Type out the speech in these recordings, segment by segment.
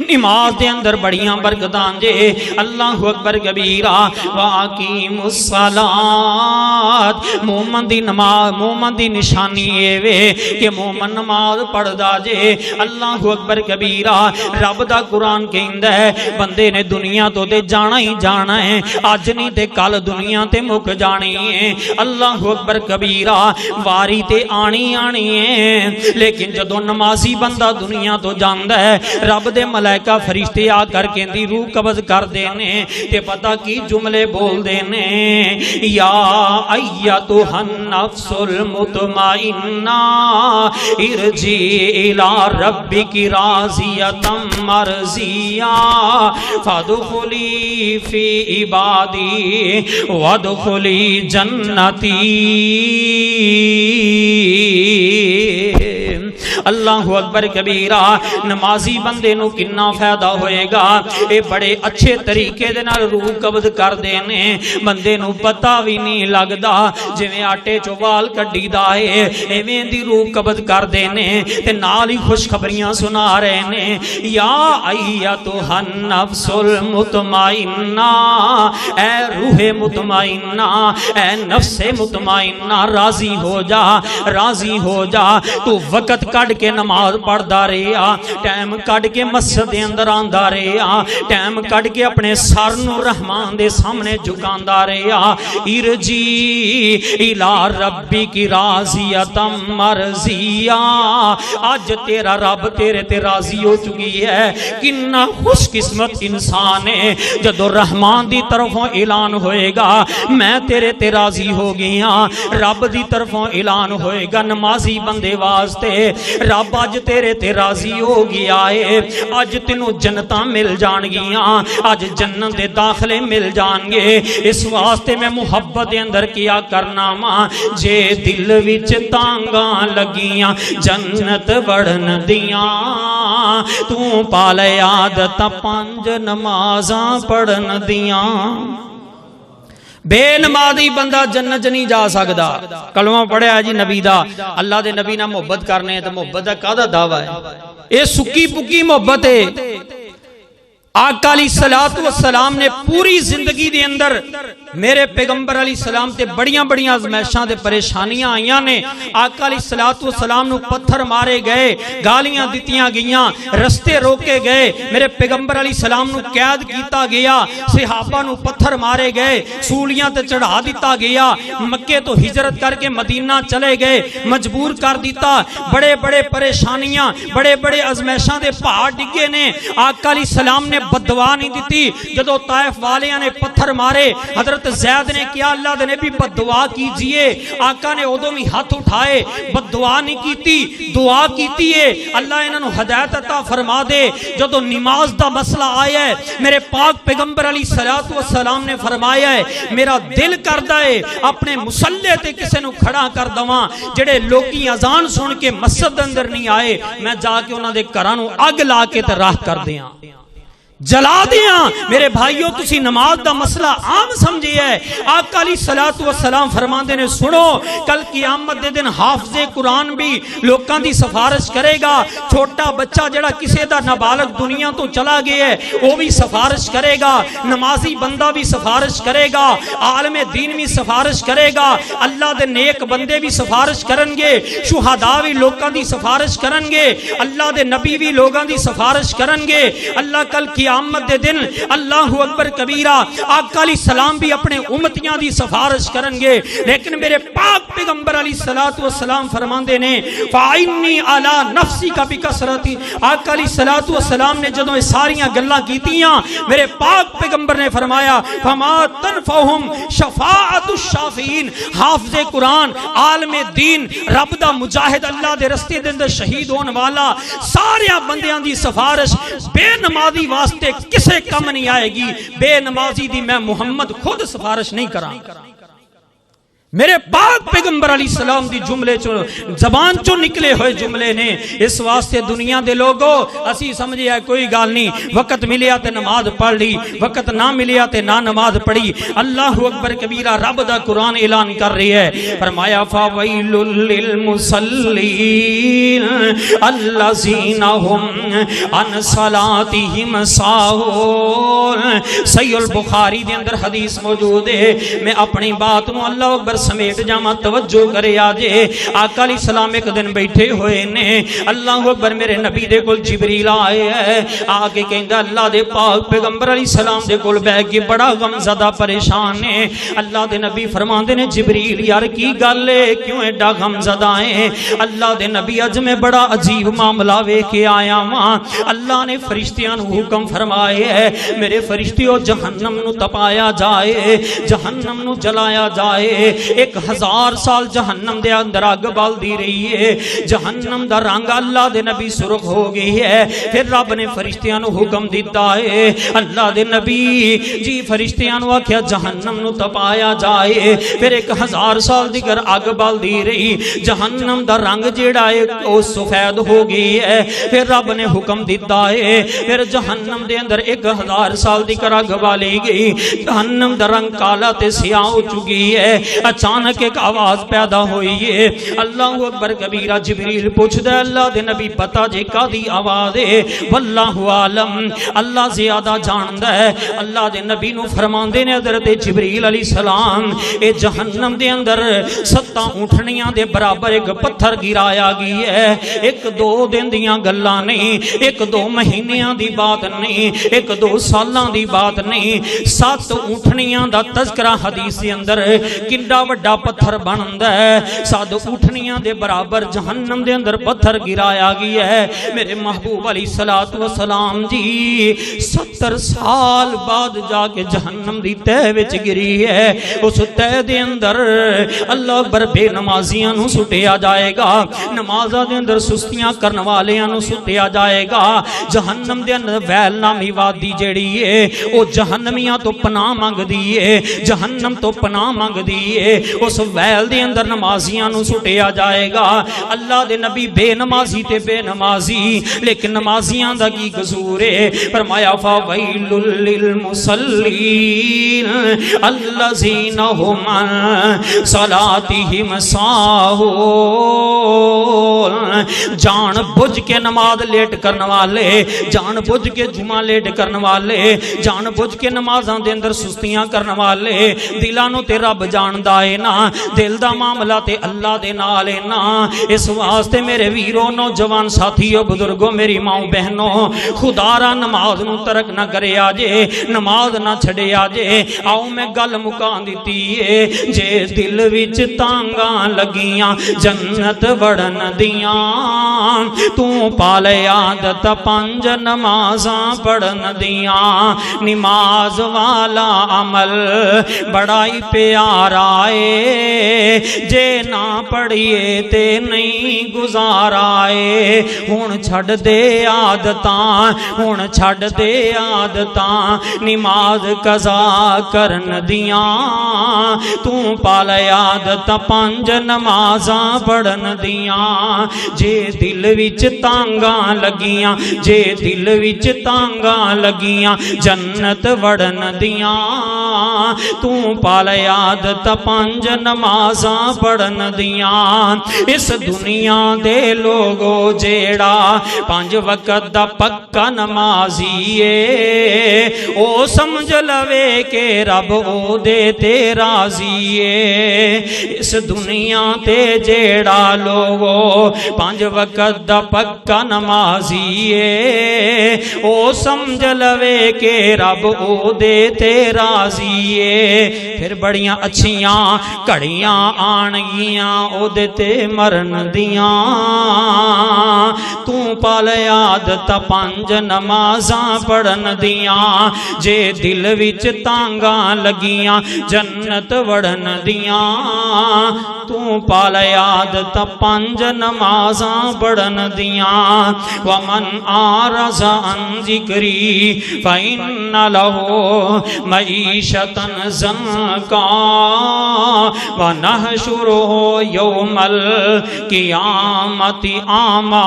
नमाज के अंदर बड़ियां बरकतां जे। अल्लाहु अकबर कबीरा वाकीमुस्सलात। मोमन दी नमाज, मोमन दी निशानी ये वे कि मोमन नमाज पढ़दा जे। अल्लाहु अकबर कबीरा। रब दा कुरान कहंदा है बंदे ने दुनिया तो दे जाना ही जाना है, अज नहीं ते कल दुनिया ते मुक जानी है। अल्लाहु अकबर कबीरा। वारी ते आनी आनी है, लेकिन जदों नमाजी बंदा दुनिया तो जांदा है रब दे मलाइका फरिश्ते आ करके दी रूह कब्ज कर देने ते पता की जुमले बोल देने, या अय्यतुहन नफ्सुल मुतमइन्ना इरजी इला रब्बिकी राज़ियतम मरज़िया फदखुली फी इबादी वदखुली जन्नती। अल्लाहु अकबर कबीरा। नमाजी बंदे नू किन्ना फायदा होएगा। ये बड़े अच्छे तरीके दे नाल रूह कब्ज कर देने, बंदे नू पता भी नहीं लगदा। जिवें आटे चों वाल कड्डीदा है इवें दी रूह कब्ज कर देने ते नाल ही खुशखबरियां सुना रहे ने, या अय्यतुहन नफ्सुल मुतमइन्ना, ए रूहे मुतमइन्ना, ए नफ्से मुतमइन्ना, राजी हो जा, राजी हो जा। तू वक्त कट के नमाज पढ़दा रहा, टाइम कट के मस्जिद के अंदर आंदा रहा, टाइम कट के अपने सर नू रहमान दे सामने झुकांदा रहा। इरजी इला रब्बी की राज़ियतम मरज़िया। अज तेरा रब तेरे ते राजी हो चुकी है। किन्ना खुशकिस्मत इंसान है जदों रहमान दी तरफों ऐलान होएगा मैं तेरे ते राजी हो गया। रब दी तरफों ऐलान होएगा नमाजी बंदे वास्ते, रब अज तेरे ते राजी हो गया है, अज तेनू जन्नतां मिल जाणगियां, अज जन्नत दे दाखले मिल जाणगे। इस वास्ते मैं मुहब्बत दे अंदर किया करना वा, जे दिल विच तांगां लगियां जन्नत वड़न दियां, तू पाल आदत 5 नमाज़ां पढ़न दियां। बेनमाजी बंदा जन्नत नहीं जा सकता। कलमा पढ़िया जी नबी दा, अल्लाह दे नबी नाल मोहब्बत करने तो मोहब्बत का काहदा दावा है? ये सुक्की पुक्की मोहब्बत है। आका अलैहिस्सलातु वस्सलाम ने पूरी जिंदगी दे अंदर मेरे पैगंबर अलैहिस्सलाम ते बड़ियां बड़ियां आज़माइशां ते परेशानियां आईयां ने। आका अलैहिस्सलातु वस्सलाम नू पत्थर मारे गए, गालियां दित्तियां गईयां, रस्ते रोके गए, मेरे पैगंबर अलैहिस्सलाम नू कैद किया गया, सहाबा नू पत्थर मारे गए, सूलियां ते चढ़ा दिता गया, मक्के तो हिजरत करके मदीना चले गए, मजबूर कर दिता। बड़े बड़े परेशानियां, बड़े बड़े आज़माइशां दे पहाड़ डिगे ने। आका अलैहिस्सलाम ने बददुआ नहीं दी। जदों ताइफ वालियां ने पत्थर मारे, हजरत ज़ैद ने किया अल्लाह दे नबी बददुआ कीजिए। आका ने उदों भी हाथ उठाए, बददुआ नहीं कीती, दुआ कीती है अल्लाह इन्हां नूं हिदायत अता फरमा दे। जदों नमाज दा मसला आया है मेरे पाक पैगंबर अलैहिस्सलातु वस्सलाम ने फरमाया है मेरा दिल करदा है अपने मुसल्ले ते किसे नूं खड़ा कर दवां, जेड़े लोकी अजान सुन के मस्जिद दे अंदर नहीं आए मैं जाके उन्हां दे घरां नूं अग ला के ते राख कर दियां, जला दिया। मेरे भाइयों तुसी नमाज दा मसला आम समझे है। आका अलैहिस्सलातु वस्सलाम फरमांदे ने सुनो कल क़यामत दे दिन हाफिज़े कुरान भी लोकां दी सिफारिश करेगा। छोटा बच्चा जेड़ा किसी दा नाबालग दुनिया तो चला गया है वो भी सिफारिश करेगा, नमाजी बंदा भी सिफारिश करेगा, आलमे दीन भी सिफारिश करेगा, अल्लाह दे नेक बंदे भी सिफारिश करेंगे, शुहदा भी लोकां दी सिफारिश करेंगे, अल्लाह दे नबी भी लोगां दी सिफारिश करेंगे। अल्लाह कल क़यामत दे दिन अल्लाहु अकबर कबीरा आका अलैहिस्सलाम भी अपने उम्मतियां दी सिफारिश करेंगे। लेकिन मेरे पाक पैगंबर अलैहिस्सलातु वस्सलाम फरमांदे ने फाइन्नी अला नफ्सी का बिकसरती। आका अलैहिस्सलातु वस्सलाम ने जदों ये सारियां गल्लां कीतियां मेरे पाक पैगंबर ने फरमाया फमा तनफहुम शफाअतुश शाफीन। हाफिज़े कुरान, आलमे दीन, रब दा मुजाहिद, अल्लाह दे रस्ते दे अंदर शहीद होने वाला सारे बंदियां दी सिफारिश बेनमाजी वास्ते किसे कम नहीं आएगी। बेनमाजी दी मैं मुहम्मद खुद सिफारिश नहीं करा। मेरे पाक पैगंबर अली सलाम दी जुमले चो जबान चो निकले हुए जुमले ने। इस वास्ते दुनिया दे लोगो असी समझिया कोई गल नहीं, वक़्त मिलिया ते नमाज पढ़ ली, वक़्त ना मिलिया ते ना नमाज पढ़ी। अल्लाहु अकबर कबीरा रब दा कुरान ऐलान कर रही है, फरमाया फवैलुल लिल मुसल्लीन अल्लज़ीना हुम अन सलातिहिम साहून। सहीह बुखारी दे अंदर हदीस मौजूद है। मैं अपनी बात नूं अल्लाह अकबर समेट जावा, तवज्जो करे आजे। आका अलैहि सलाम एक दिन बैठे हुए ने, अल्लाह अकबर मेरे नबी दे कोल जिबरील आए है, आके कहंदा अल्लाह दे पाक पैगंबर अलैहि सलाम दे कोल बैठ के बड़ा गमज़दा परेशान है। अल्लाह दे नबी फरमांदे ने जिबरील यार की गल है, क्यों एडा गमज़दा है? अल्लाह दे नबी अज मैं बड़ा अजीब मामला वेख के आया वां। अल्लाह ने फरिश्तियां नूं हुक्म फरमाए है, मेरे फरिश्तियों जहन्नम नूं तपाया जाए, जहन्नम नूं जलाया जाए। 1000 साल जहन्नम दे अंदर अग बलदी रही है, जहन्नम दा रंग अल्लाह दे नबी सुर्ख हो गई है। फिर रब ने फरिश्तियां नूं हुक्म दिता है, अल्लाह दे नबी जी फरिश्तियां नूं आख्या जहन्नम नूं तपाया जाए। फिर 1000 साल दिकर अग बलदी रही, जहन्नम दा रंग जेड़ा है वो सफेद हो गई है। फिर रब ने हुक्म दिता है, फिर जहन्नम दे अंदर 1000 साल दिकर अग बाली गई, जहन्नम दा रंग काला ते सियाह हो चुकी है। अचानक एक आवाज पैदा हुई है, अल्लाहु अकबर कबीरा। जिबरील पूछदा अल्लाह दे नबी पता जे कादी आवाज है? वल्लाहु आलम, अल्लाह ज्यादा जानदा है। अल्लाह दे नबी नूं फरमांदे ने हज़रत जिबरील अलैहि सलाम ए जहन्नम दे अंदर 7 ऊंठनियां दे बराबर एक पत्थर गिराया गई है। 1-2 दिन दियां गल्लां नहीं, 1-2 महीनियां दी बात नहीं, 1-2 सालां दी बात नहीं। 7 ऊंठनियां दा तज़किरा हदीस दे अंदर किंडा वड्डा पत्थर बनदा है। 7 ऊठनियां दे बराबर जहन्नम दे अंदर पत्थर गिराया गया है। मेरे महबूब अली सलात व सलाम जी 70 साल बाद जाके जहन्नम दी तह विच गिरी है। उस तह दे अंदर अल्लाह अकबर बेनमाजियां नूं सुटिया जाएगा, नमाज़ां दे अंदर सुस्तियां करन वालियां नूं सुटिया जाएगा। जहन्नम दे अंदर वैल नामी वादी जेड़ी है वो जहन्नमियां तो पनाह मंगदी है, जहन्नम तो पनाह मंगदी है। उस वैल दे अंदर नमाजियां नूं सुटिया जाएगा। अल्लाह दे नबी बेनमाजी ते बेनमाजी, लेकिन नमाजियां दा की कसूर है? फरमाया फवैलुल लिल मुसल्लीन अल्लज़ीना हुम अन सलातिहिम साहून। जान बुझ के नमाज लेट करने वाले, जान बुझ के जुमा लेट करने वाले, जान बुझ के नमाज़ां दे अंदर सुस्तियां करने वाले, दिलां नूं ते रब जानदा है ना, दिल दा मामला ते अल्लाह दे नाल है ना। इस वास्ते मेरे वीरों, नौजवान साथियों, बुजुर्गों, मेरी माओ बहनों, खुदारा नमाज नूं तरक ना करे आजे, नमाज ना छड़े आजे। आओ मैं गल मुका दिती है, जे दिल विच तांगा लगियां जन्नत वड़न दियां, तू पाले आदत 5 नमाज़ां पढ़न दियां। नमाज वाला अमल बड़ा ही प्यारा है, जे ना पढ़िए ते नहीं गुजारा है। हुण छड़ दे आदतां, हुण छड़ दे आदतां, नमाज कज़ा करन दियां, तू पाल आदत 5 नमाज़ां पढ़न दियां। जे दिल विच तांगां लगियां, जे दिल विच तांगां लगियां जन्नत वड़न दियां, तू पाल आदत 5 नमाज़ां पढ़न दियां। इस दुनिया दे लोगो जेड़ा 5 वक़्त दा पक्का नमाज़ी है, ओ समझ लवे के रब ओ दे ते राज़ी है। इस दुनिया ते जेड़ा लोगो 5 वक़्त दा पक्का नमाज़ी है, ओ समझ लवे के रब ओ दे ते राज़ी है। फिर बड़ियां अच्छियां घड़ियां आणगियां ओदे ते मरन दियां, तू पाल आदत 5 नमाज़ां पढ़न दियां। जे दिल विच तांगां लगियां जन्नत वड़न दियां, तू पाले आदत पंज नमाजा पढ़न दिया वमन आरज़ा अन ज़िक्री फ़इन्न लहू मईशतन ज़न्का व नहशुरुहु यौमल क़ियामति आमा।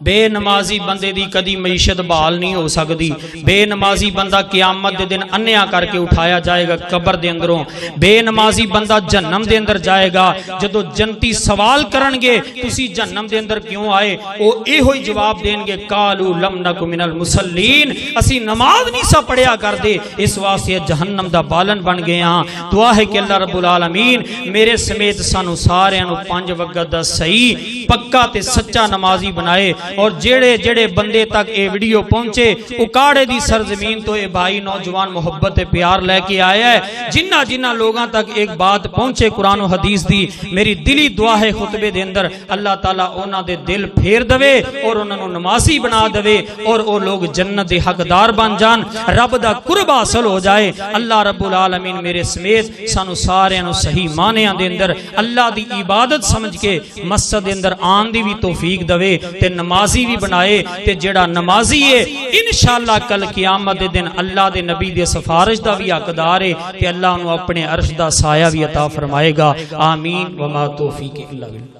बेनमाजी बंदे दी कदी मईशत बहाल नहीं हो सकती। बेनमाजी बंदा क़यामत दे दिन अन्या करके उठाया जाएगा कब्र दे अंदरों। बेनमाजी बंदा जहन्नम दे अंदर जाएगा। जदों जन्नती सवाल करनगे तुसी जहन्नम दे अंदर क्यों आए, वो इहो ही जवाब देंगे कालू लम नकु मिनल मुसल्लीन, असी नमाज नहीं सा पढ़िया करदे इस वास्ते जहन्नम दा बालन बन गए हाँ। दुआ है कि अल्लाह रब्बुल आलमीन मेरे समेत सानू सारियां नू 5 वक्त दा सही पक्का ते सच्चा नमाजी बनाए। और जेड़े जेड़े बंदे तक ये वीडियो पहुंचे उकाड़े दी सरजमीन तो ये भाई नौजवान मोहब्बत प्यार लेके आया है। जिन्ना जिन्ना लोगों तक एक बात पहुंचे कुरान हदीस दी, मेरी दिली दुआ है खुतबे दे अंदर अल्लाह ताला उन्हां दे दिल फेर दवे और उन्हां नू नमाजी बना दवे और वो लोग जन्नत दे हकदार बन जान, रब दा कुर्ब हासिल हो जाए। अल्लाह रब्बुल आलमीन मेरे समेत सानू सारियां नू सही मानियां दे अंदर अल्लाह दी इबादत समझ के मस्जिद दे अंदर आन दी भी तौफीक दवे ते नमाजी भी बनाए। ते जेड़ा नमाजी है इंशाअल्लाह कल क़यामत दे दिन अल्लाह दे नबी दे सिफारिश दा भी हकदार है ते अल्लाह उन्हें अपने अर्श दा साया भी अता फरमाएगा। आमीन व मा तौफीक इल्ला बिल्लाह।